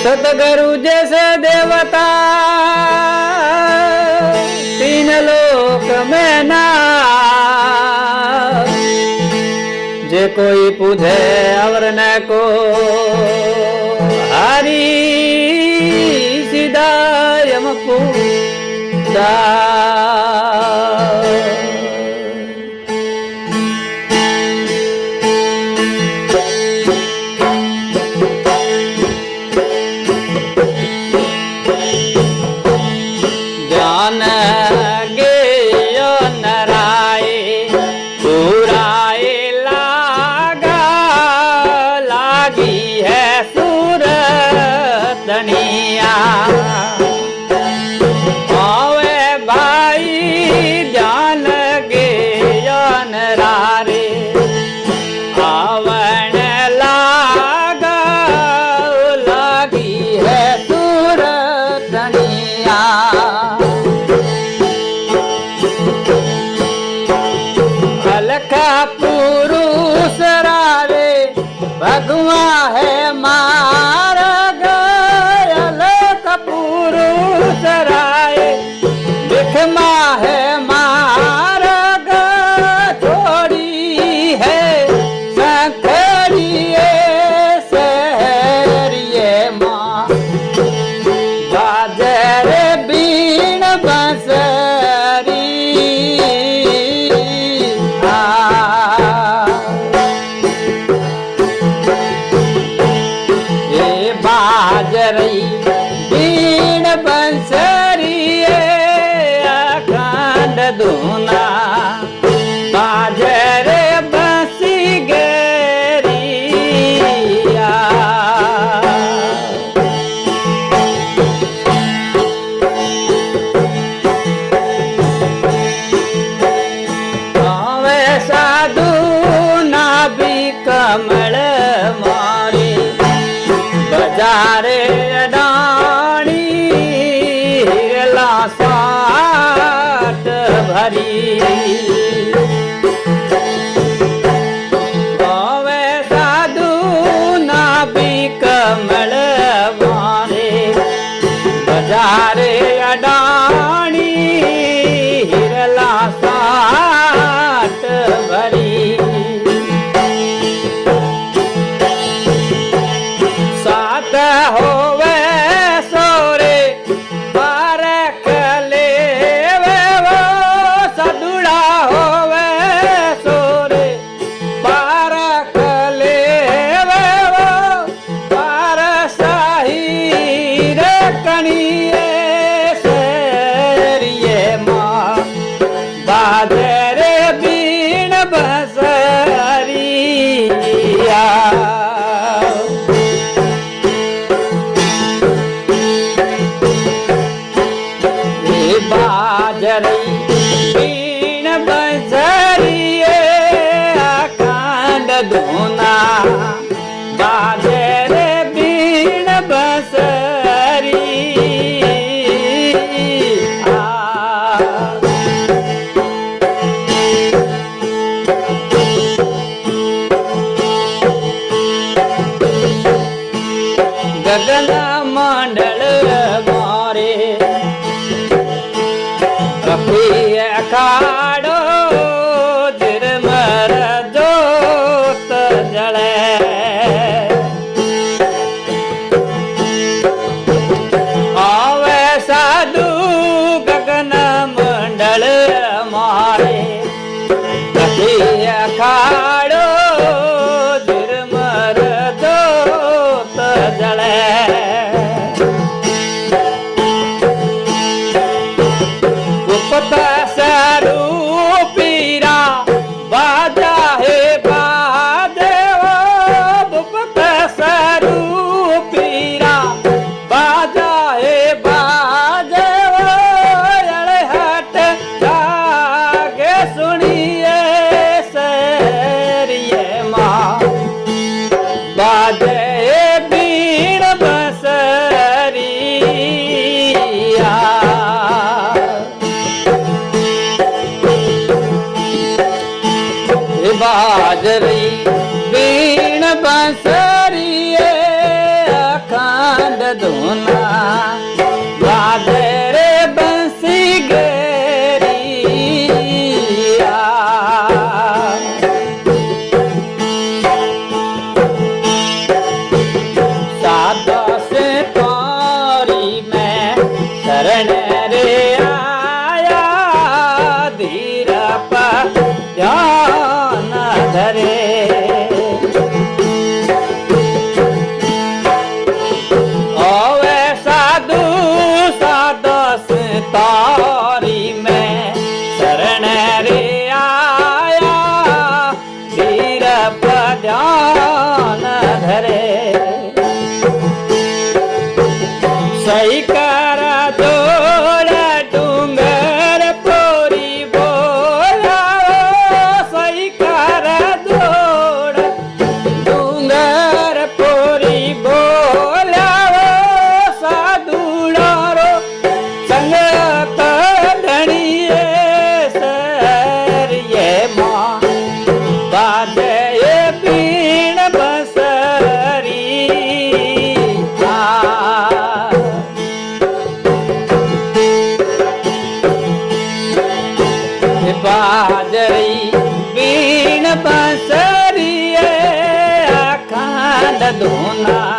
सतगुरु जैसे देवता तीन लोक में ना, जे कोई पूजे अवर न को हरी सीधा यम पूजा। पुरुष रावे भगवान है मार गयल पुरुष राय बिखमा है मार छोड़ी है सखड़िए सहरिए माँ बाजर बीण बंसरी बीण बंसरी अखंड धुना बाजर बंसी गेरिया। साधु नाभि कमल मारे बजारे अडानी हिरला साट भरी बावे साधु नाभि कमल मारे बजारे अडानी हिरला साट भरी। होवे सोरे पारख ले वो सदुड़ा होवे सोरे पारख ले वो पार साही रे कणिए सेरिए माँ बाजरे बीण बंसरिया। बाजरी बीण बंसरिए अखंड धुना बाजरे बीण बंसरी गगन मंडल मारे अखाड़ो जिरमर जोत जले आवे साधु गगन मंडल मारे अखाड़ो जिरमर जोत जले। पीरा बाजा है बाजे वो बुपत सरू पीरा बाजा है बाजे वो अड़े हट जागे सुनिए सरिये माँ बाजे बीण बंसरिया। बाजरी बीण बंसरिए अखंड ધૂના